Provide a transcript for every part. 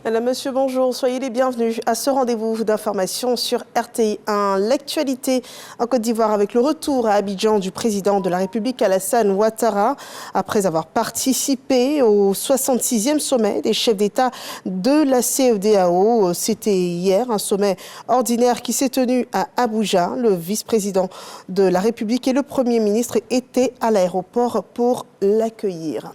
Madame, Monsieur, bonjour. Soyez les bienvenus à ce rendez-vous d'information sur RTI 1. L'actualité en Côte d'Ivoire avec le retour à Abidjan du président de la République Alassane Ouattara. Après avoir participé au 66e sommet des chefs d'État de la CEDEAO. C'était hier un sommet ordinaire qui s'est tenu à Abuja. Le vice-président de la République et le Premier ministre étaient à l'aéroport pour l'accueillir.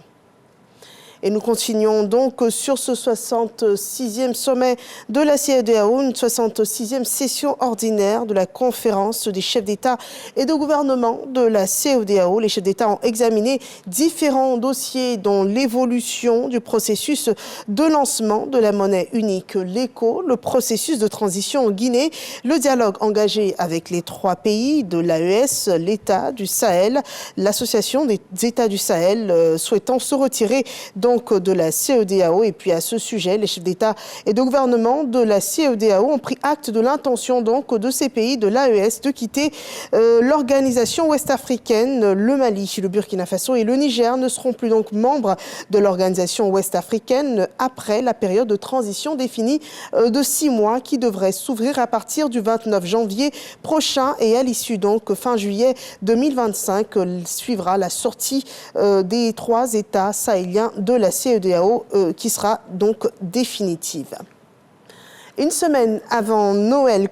Et nous continuons donc sur ce 66e sommet de la CEDEAO, une 66e session ordinaire de la conférence des chefs d'État et de gouvernement de la CEDEAO. Les chefs d'État ont examiné différents dossiers dont l'évolution du processus de lancement de la monnaie unique, l'ECO, le processus de transition en Guinée, le dialogue engagé avec les 3 pays de l'AES, l'État du Sahel, l'association des États du Sahel souhaitant se retirer donc de la CEDEAO. Et puis à ce sujet, les chefs d'État et de gouvernement de la CEDEAO ont pris acte de l'intention donc de ces pays de l'AES de quitter l'organisation ouest-africaine. Le Mali, le Burkina Faso et le Niger ne seront plus donc membres de l'organisation ouest-africaine après la période de transition définie de 6 mois qui devrait s'ouvrir à partir du 29 janvier prochain et à l'issue donc fin juillet 2025 suivra la sortie des 3 États sahéliens de la CEDEAO qui sera donc définitive. Une semaine avant Noël,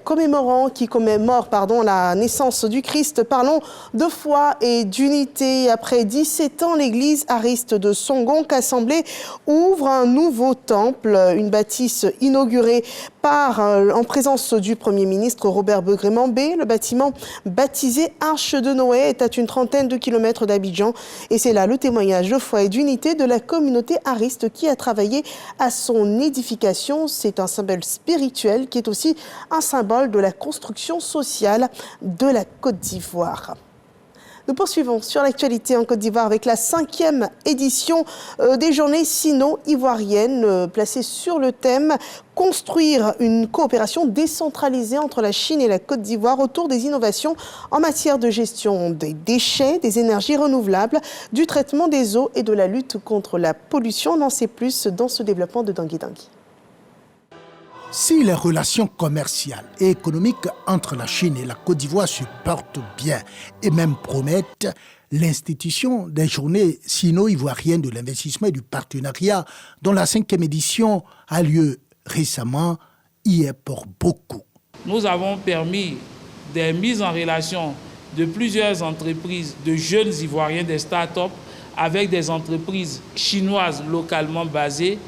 qui commémore la naissance du Christ, parlons de foi et d'unité. Après 17 ans, l'église Ariste de Songong Assemblée ouvre un nouveau temple, une bâtisse inaugurée en présence du Premier ministre Robert Begré-Mambé. Le bâtiment baptisé Arche de Noé est à une 30aine de kilomètres d'Abidjan et c'est là le témoignage de foi et d'unité de la communauté ariste qui a travaillé à son édification. C'est un symbole spirituel qui est aussi un symbole de la construction sociale de la Côte d'Ivoire. Nous poursuivons sur l'actualité en Côte d'Ivoire avec la 5e édition des journées sino-ivoiriennes placée sur le thème « Construire une coopération décentralisée entre la Chine et la Côte d'Ivoire autour des innovations en matière de gestion des déchets, des énergies renouvelables, du traitement des eaux et de la lutte contre la pollution ». On en sait plus dans ce développement de Dangui Dangui. Si les relations commerciales et économiques entre la Chine et la Côte d'Ivoire se portent bien et même promettent, l'institution des journées sino-ivoiriennes de l'investissement et du partenariat, dont la 5e édition a lieu récemment, y est pour beaucoup. Nous avons permis des mises en relation de plusieurs entreprises, de jeunes Ivoiriens, des start-up, avec des entreprises chinoises localement basées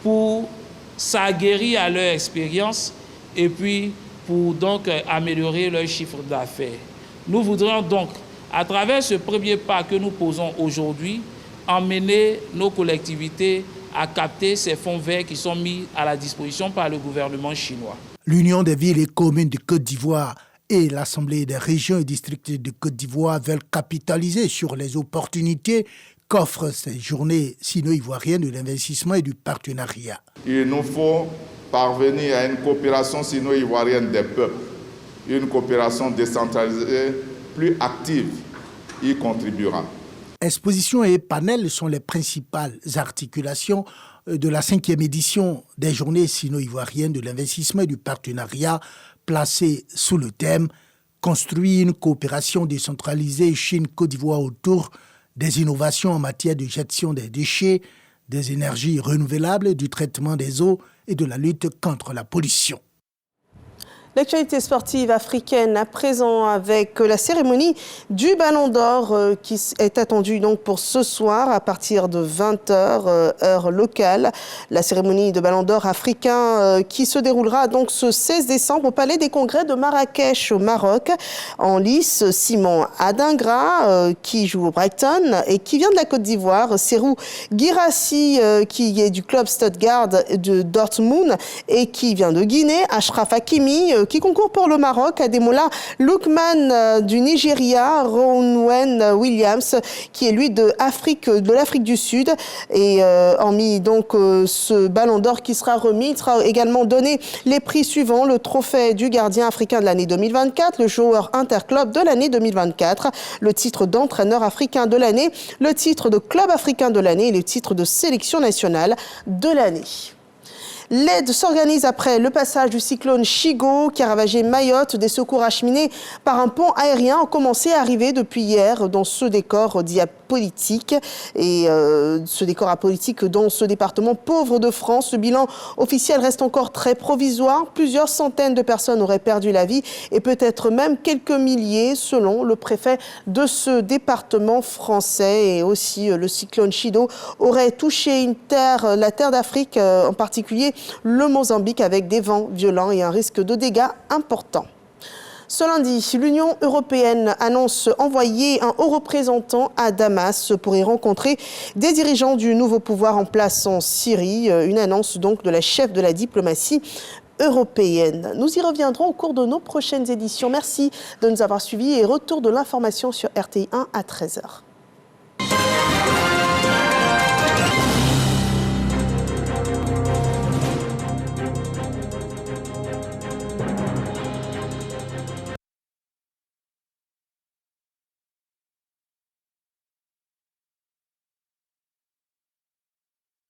pour s'aguerrir à leur expérience et puis pour donc améliorer leur chiffre d'affaires. Nous voudrions donc, à travers ce premier pas que nous posons aujourd'hui, emmener nos collectivités à capter ces fonds verts qui sont mis à la disposition par le gouvernement chinois. L'Union des villes et communes de Côte d'Ivoire et l'Assemblée des régions et districts de Côte d'Ivoire veulent capitaliser sur les opportunités qu'offrent ces journées sino-ivoiriennes de l'investissement et du partenariat. Il nous faut parvenir à une coopération sino-ivoirienne des peuples, une coopération décentralisée plus active y contribuera. Expositions et panels sont les principales articulations de la 5e édition des journées sino-ivoiriennes de l'investissement et du partenariat placées sous le thème « Construire une coopération décentralisée Chine-Côte d'Ivoire autour des innovations en matière de gestion des déchets, des énergies renouvelables, du traitement des eaux et de la lutte contre la pollution. L'actualité sportive africaine à présent avec la cérémonie du Ballon d'Or qui est attendue donc pour ce soir à partir de 20h heure locale. La cérémonie de Ballon d'Or africain qui se déroulera donc ce 16 décembre au Palais des Congrès de Marrakech au Maroc. En lice, Simon Adingra qui joue au Brighton et qui vient de la Côte d'Ivoire. Serhou Guirassy qui est du club Stuttgart de Dortmund et qui vient de Guinée. Achraf Hakimi qui concourt pour le Maroc, Ademola Lookman du Nigeria, Ronwen Williams qui est lui de l'Afrique du Sud. Et hormis donc ce Ballon d'Or qui sera remis, il sera également donné les prix suivants, le trophée du gardien africain de l'année 2024, le joueur interclub de l'année 2024, le titre d'entraîneur africain de l'année, le titre de club africain de l'année et le titre de sélection nationale de l'année. L'aide s'organise après le passage du cyclone Chigo qui a ravagé Mayotte. Des secours acheminés par un pont aérien ont commencé à arriver depuis hier dans ce décor dit apolitique. Et ce décor apolitique dans ce département pauvre de France. Le bilan officiel reste encore très provisoire. Plusieurs centaines de personnes auraient perdu la vie et peut-être même quelques milliers selon le préfet de ce département français. Et aussi le cyclone Chido aurait touché la terre d'Afrique, en particulier le Mozambique, avec des vents violents et un risque de dégâts important. Ce lundi, l'Union européenne annonce envoyer un haut représentant à Damas pour y rencontrer des dirigeants du nouveau pouvoir en place en Syrie. Une annonce donc de la chef de la diplomatie européenne. Nous y reviendrons au cours de nos prochaines éditions. Merci de nous avoir suivis et retour de l'information sur RTI 1 à 13h.